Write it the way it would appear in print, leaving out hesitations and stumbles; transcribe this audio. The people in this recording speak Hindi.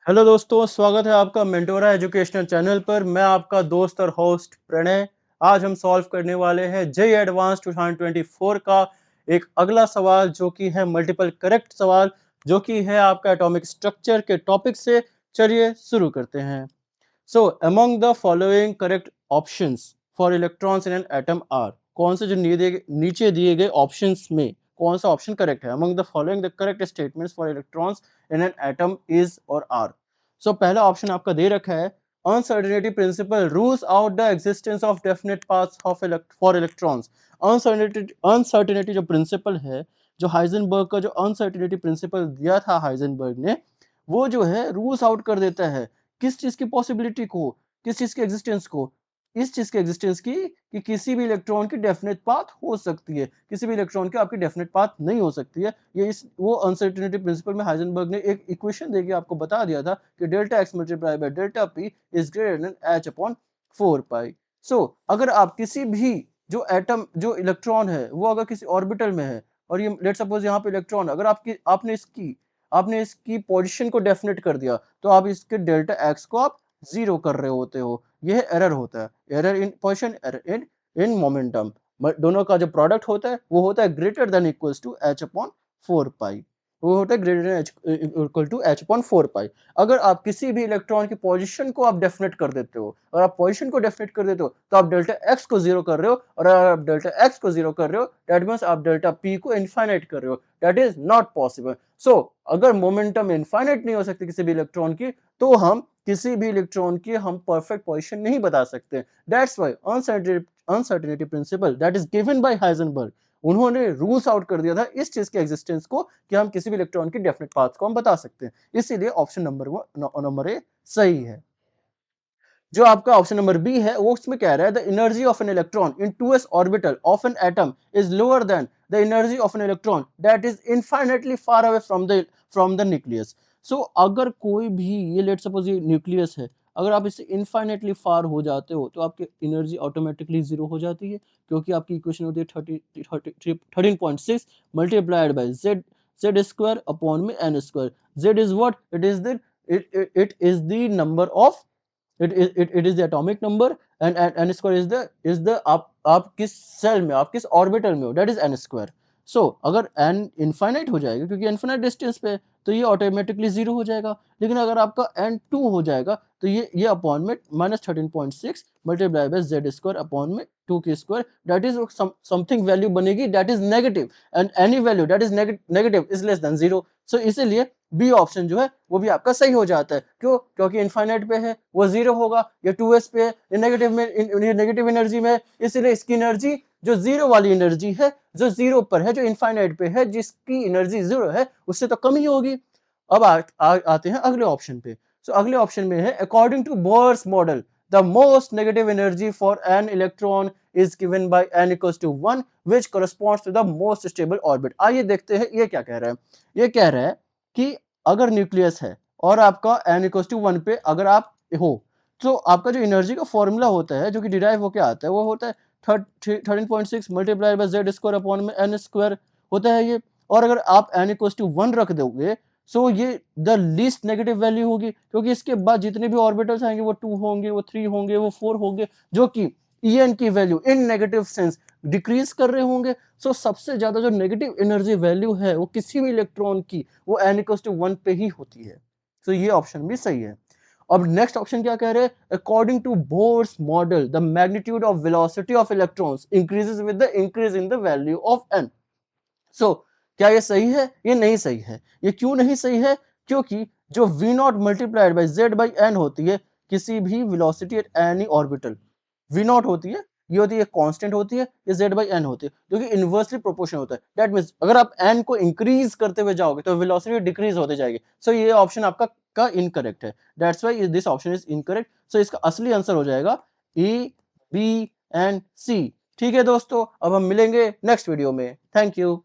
हेलो दोस्तों, स्वागत है आपका मेंटोरा एजुकेशनल चैनल पर। मैं आपका दोस्त और होस्ट प्रणय। आज हम सॉल्व करने वाले हैं जेईई एडवांस 2024 का एक अगला सवाल, जो कि है मल्टीपल करेक्ट सवाल, जो कि है आपका एटॉमिक स्ट्रक्चर के टॉपिक से। चलिए शुरू करते हैं। So among the following correct options for electrons in an atom are, कौन से जो नीचे दिए गए ऑप्शंस में कौन सा ऑप्शन करेक्ट है? Among the following the correct statements for electrons in an atom is और आर। सो पहला ऑप्शन आपका दे रखा है, uncertainty principle rules out the existence of definite paths of for electrons. Uncertainty जो प्रिंसिपल है, जो हाइजेनबर्ग का जो अनसर्टेनिटी प्रिंसिपल दिया था हाइजेनबर्ग ने, वो जो है रूल्स आउट कर देता है किस चीज की पॉसिबिलिटी को, किस चीज के एग्जिस्टेंस को, इस चीज के एग्जिस्टेंस की कि किसी भी इलेक्ट्रॉन की डेफिनेट पाथ हो सकती है, किसी भी इलेक्ट्रॉन की आपकी डेफिनेट पाथ नहीं हो सकती है। ये इस वो अनसर्टेनिटी प्रिंसिपल में हाइजेनबर्ग ने एक इक्वेशन देके आपको बता दिया था कि delta x multiply by delta P is greater than H upon 4 पाई। सो अगर आप किसी भी जो एटम जो इलेक्ट्रॉन है वो अगर किसी ऑर्बिटल में है, और ये लेट सपोज यहाँ पे इलेक्ट्रॉन, अगर आपने इसकी पोजीशन को डेफिनेट कर दिया, तो आप इसके डेल्टा एक्स को आप जीरो कर रहे होते हो। यह एरर होता है, error in position, error in momentum. दोनों का जो प्रोडक्ट होता है वो होता है greater than equals to H upon 4 pi. वो होता है greater than H equal to H upon 4 pi. अगर आप किसी भी इलेक्ट्रॉन की पोजीशन को आप डेफिनेट कर देते हो, और आप पोजीशन को डेफिनेट कर देते हो, तो आप डेल्टा एक्स को जीरो कर रहे हो, और अगर आप डेल्टा एक्स को जीरो कर रहे हो, दैट मीन्स आप डेल्टा पी को इनफाइनाइट कर रहे हो। That is not possible. So अगर मोमेंटम इनफाइनाइट नहीं हो सकती किसी भी इलेक्ट्रॉन की, तो हम किसी भी इलेक्ट्रॉन की हम परफेक्ट पोजीशन नहीं बता सकते। That's why uncertainty principle that is given by Heisenberg, उन्होंने रूल्स आउट कर दिया था इस चीज के एग्जिस्टेंस को कि हम किसी भी इलेक्ट्रॉन की डेफिनेट पाथ को हम बता सकते हैं। इसीलिए ऑप्शन नंबर ए सही है। जो आपका ऑप्शन नंबर बी है, वो उसमें कह रहा है the energy of an electron in 2s orbital of an atom is lower than the energy of an electron that is infinitely far away from the nucleus. So अगर कोई भी, ये लेट सपोज ये न्यूक्लियस है, अगर आप इससे इनफाइनाइटली फार हो जाते हो तो आपकी एनर्जी ऑटोमेटिकली जीरो हो जाती है, क्योंकि आपकी इक्वेशन होती है 13.6 multiplied by Z square upon में N square. Z is what? It is the number of, it is the atomic number, and n square is the आप किस सेल में, आप किस ऑर्बिटल में हो, दैट इज n स्क्वायर। सो अगर n इनफाइनाइट हो जाएगा, क्योंकि इनफाइनाइट डिस्टेंस पे, तो ये ऑटोमेटिकली जीरो हो जाएगा। लेकिन अगर आपका n 2 हो जाएगा, तो ये अपॉन में -13.6 multiply by Z square upon में 2 की square, that is something value बनेगी that is negative, and any value that is negative is less than zero. So इसीलिए बी ऑप्शन जो है वो भी आपका सही हो जाता है। क्यों? क्योंकि इनफाइनाइट पे है, वो जीरो होगा। ये 2s पे है, ये नेगेटिव में, ये नेगेटिव एनर्जी में है, इसलिए इसकी एनर्जी जो जीरो वाली एनर्जी है, जो जीरो पर है, जो इनफाइनाइट पे है, जिसकी एनर्जी जीरो है, उससे तो कम ही होगी। अब आते हैं अगले ऑप्शन पे। सो अगले ऑप्शन में है, according to Bohr's model the most negative energy for an electron is given by n equals to 1 which corresponds to the most stable orbit। आइए देखते हैं ये क्या कह रहा है। ये कह रहा है कि अगर न्यूक्लियस है और आपका n इक्वल्स टू 1 पे अगर आप हो, तो आपका जो एनर्जी का फॉर्मूला होता है, जो कि डिराइव होकर आता है, वो होता है 13.6 multiply by Z square upon में एन स्क्वायर होता है ये। और अगर आप n इक्वल्स टू 1 रख दोगे, सो ये द लीस्ट नेगेटिव वैल्यू होगी, क्योंकि इसके बाद जितने भी ऑर्बिटल्स आएंगे वो 2 होंगे, वो 3 होंगे, वो 4 होंगे, जो कि En की value in negative sense decrease कर रहे होंगे। सो सबसे ज्यादा जो नेगेटिव एनर्जी वैल्यू है वो किसी भी इलेक्ट्रॉन की, वो n इक्वल्स टू 1 पे ही होती है। तो ये ऑप्शन भी सही है। अब नेक्स्ट ऑप्शन क्या कह रहे हैं, according to Bohr's model the magnitude of velocity of electrons increases with the increase in the value of n। So क्या ये सही है? ये नहीं सही है। ये क्यों नहीं सही है? क्योंकि जो v not multiplied by Z by n होती है, किसी भी velocity at any orbital, v not होती है, ये होती है कांस्टेंट होती है, ये z बाई एन होती है, जो कि इनवर्सली प्रोपोर्शनल होता है। दैट मींस अगर आप n को इंक्रीज करते हुए जाओगे तो वेलोसिटी डिक्रीज होते जाएगी। सो ये ऑप्शन आपका का इनकरेक्ट है। That's why this option is incorrect. So इसका असली आंसर हो जाएगा ए, बी एंड सी। ठीक है दोस्तों, अब हम मिलेंगे नेक्स्ट वीडियो में। Thank you.